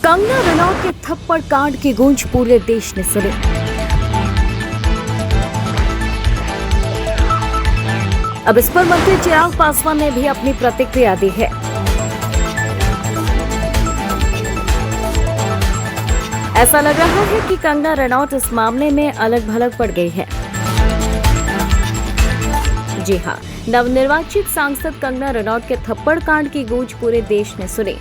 कंगना रनौत के थप्पड़ कांड की गूंज पूरे देश ने सुनी। अब इस पर मंत्री चिराग पासवान ने भी अपनी प्रतिक्रिया दी है। ऐसा लग रहा है कि कंगना रनौत इस मामले में अलग भलग पड़ गई है। जी हां, नवनिर्वाचित सांसद कंगना रनौत के थप्पड़ कांड की गूंज पूरे देश ने सुनी।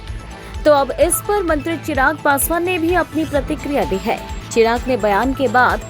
तो अब इस पर मंत्री चिराग पासवान ने भी अपनी प्रतिक्रिया दी है। चिराग ने बयान के बाद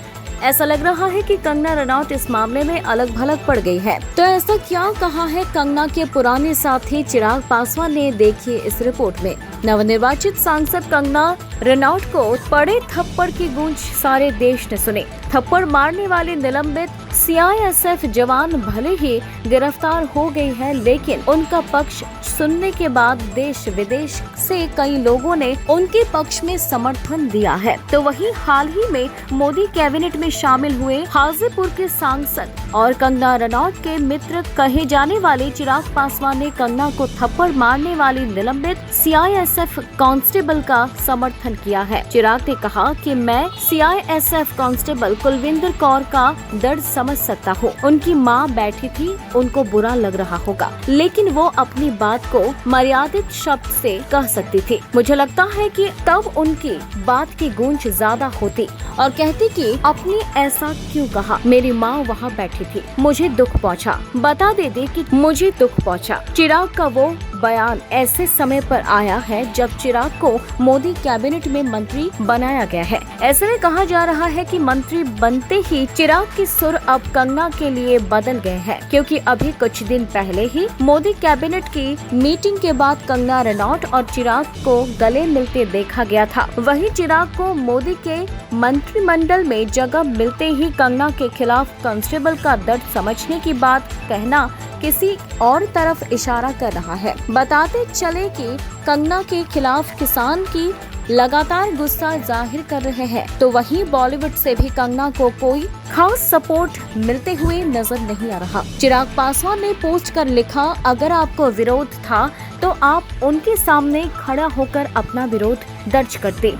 ऐसा लग रहा है कि कंगना रनौत इस मामले में अलग भलग पड़ गई है। तो ऐसा क्या कहा है कंगना के पुराने साथी चिराग पासवान ने, देखिए इस रिपोर्ट में। नवनिर्वाचित सांसद कंगना रनौत को पड़े थप्पड़ की गूंज सारे देश ने सुनी। थप्पड़ मारने वाले निलंबित सीआईएसएफ जवान भले ही गिरफ्तार हो गई है, लेकिन उनका पक्ष सुनने के बाद देश विदेश से कई लोगों ने उनके पक्ष में समर्थन दिया है। तो वहीं हाल ही में मोदी कैबिनेट में शामिल हुए हाजीपुर के सांसद और कंगना रनौत के मित्र कहे जाने वाले चिराग पासवान ने कंगना को थप्पड़ मारने वाली निलंबित सीआईएसएफ कांस्टेबल का समर्थन किया है। चिराग ने कहा कि मैं सीआईएसएफ कांस्टेबल कुलविंदर कौर का दर्द समझ सकता हूँ। उनकी माँ बैठी थी, उनको बुरा लग रहा होगा, लेकिन वो अपनी बात को मर्यादित शब्द से कह सकती थी। मुझे लगता है कि तब उनकी बात की गूंज ज्यादा होती और कहती कि आपने ऐसा क्यों कहा, मेरी माँ वहाँ बैठी थी, मुझे दुख पहुँचा। बता देते कि मुझे दुख पहुँचा। चिराग का वो बयान ऐसे समय पर आया है जब चिराग को मोदी कैबिनेट में मंत्री बनाया गया है। ऐसे में कहा जा रहा है कि मंत्री बनते ही चिराग की सुर अब कंगना के लिए बदल गए हैं, क्योंकि अभी कुछ दिन पहले ही मोदी कैबिनेट की मीटिंग के बाद कंगना रनौत और चिराग को गले मिलते देखा गया था। वहीं चिराग को मोदी के मंत्रिमंडल में जगह मिलते ही कंगना के खिलाफ कांस्टेबल का दर्द समझने की बात कहना किसी और तरफ इशारा कर रहा है। बताते चले कि कंगना के खिलाफ किसान की लगातार गुस्सा जाहिर कर रहे हैं, तो वहीं बॉलीवुड से भी कंगना को कोई खास सपोर्ट मिलते हुए नजर नहीं आ रहा। चिराग पासवान ने पोस्ट कर लिखा, अगर आपको विरोध था तो आप उनके सामने खड़ा होकर अपना विरोध दर्ज करते,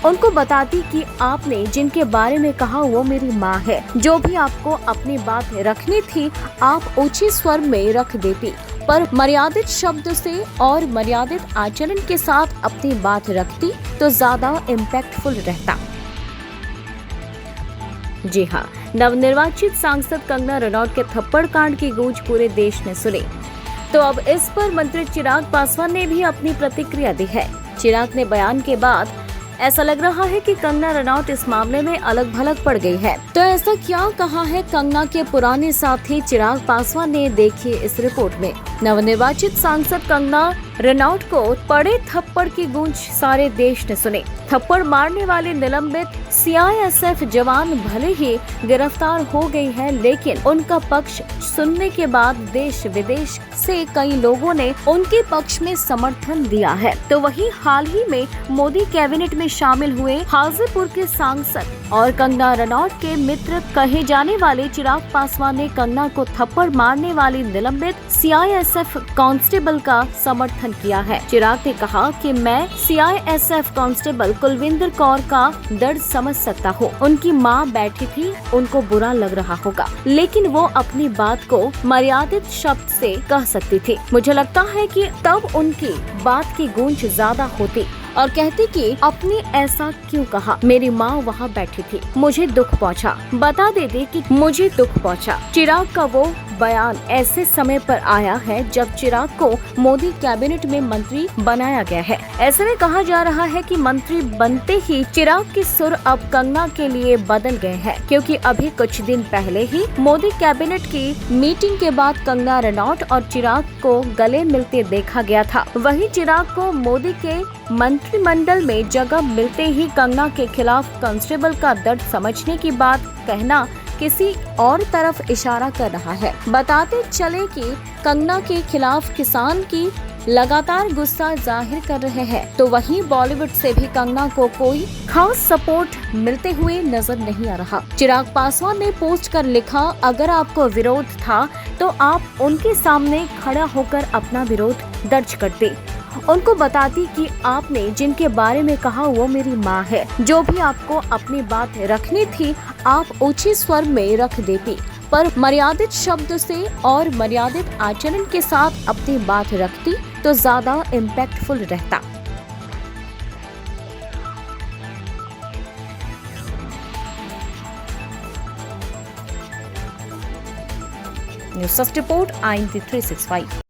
उनको बताती कि आपने जिनके बारे में कहा वो मेरी माँ है। जो भी आपको अपनी बात रखनी थी आप ऊंचे स्वर में रख देती, पर मर्यादित शब्द से और मर्यादित आचरण के साथ अपनी बात रखती तो ज्यादा इम्पैक्टफुल रहता। जी हाँ, नवनिर्वाचित सांसद कंगना रनौत के थप्पड़ कांड की गूंज पूरे देश ने सुनी। तो अब इस पर मंत्री चिराग पासवान ने भी अपनी प्रतिक्रिया दी है। चिराग ने बयान के बाद ऐसा लग रहा है कि कंगना रनौत इस मामले में अलग भलग पड़ गई है। तो ऐसा क्या कहा है कंगना के पुराने साथी चिराग पासवान ने, देखिए इस रिपोर्ट में। नवनिर्वाचित सांसद कंगना रनौत को पड़े थप्पड़ की गूंज सारे देश ने सुनी। थप्पड़ मारने वाले निलंबित सीआईएसएफ जवान भले ही गिरफ्तार हो गई है, लेकिन उनका पक्ष सुनने के बाद देश विदेश से कई लोगों ने उनके पक्ष में समर्थन दिया है। तो वहीं हाल ही में मोदी कैबिनेट में शामिल हुए हाजीपुर के सांसद और कंगना रनौत के मित्र कहे जाने वाले चिराग पासवान ने कंगना को थप्पड़ मारने वाली निलंबित सीआईएसएफ कांस्टेबल का समर्थन किया है। चिराग ने कहा कि मैं सीआईएसएफ कांस्टेबल कुलविंदर कौर का दर्द समझ सकता हूँ। उनकी माँ बैठी थी, उनको बुरा लग रहा होगा, लेकिन वो अपनी बात को मर्यादित शब्द से कह सकती थी। मुझे लगता है कि तब उनकी बात की गूंज ज्यादा होती और कहती कि आपने ऐसा क्यों कहा, मेरी माँ वहाँ बैठी थी, मुझे दुख पहुँचा। बता देते कि मुझे दुख पहुँचा। चिराग का वो बयान ऐसे समय पर आया है जब चिराग को मोदी कैबिनेट में मंत्री बनाया गया है। ऐसे में कहा जा रहा है कि मंत्री बनते ही चिराग की सुर अब कंगना के लिए बदल गए हैं, क्योंकि अभी कुछ दिन पहले ही मोदी कैबिनेट की मीटिंग के बाद कंगना रनौत और चिराग को गले मिलते देखा गया था। वहीं चिराग को मोदी के मंत्रिमंडल में जगह मिलते ही कंगना के खिलाफ कांस्टेबल का दर्द समझने की बात कहना किसी और तरफ इशारा कर रहा है। बताते चले कि कंगना के खिलाफ किसान की लगातार गुस्सा जाहिर कर रहे हैं, तो वहीं बॉलीवुड से भी कंगना को कोई खास सपोर्ट मिलते हुए नजर नहीं आ रहा। चिराग पासवान ने पोस्ट कर लिखा, अगर आपको विरोध था तो आप उनके सामने खड़ा होकर अपना विरोध दर्ज करते, उनको बताती कि आपने जिनके बारे में कहा वो मेरी माँ है। जो भी आपको अपनी बात रखनी थी आप ऊंचे स्वर में रख देती, पर मर्यादित शब्द से और मर्यादित आचरण के साथ अपनी बात रखती तो ज्यादा इम्पैक्टफुल रहता। News desk report IND 365।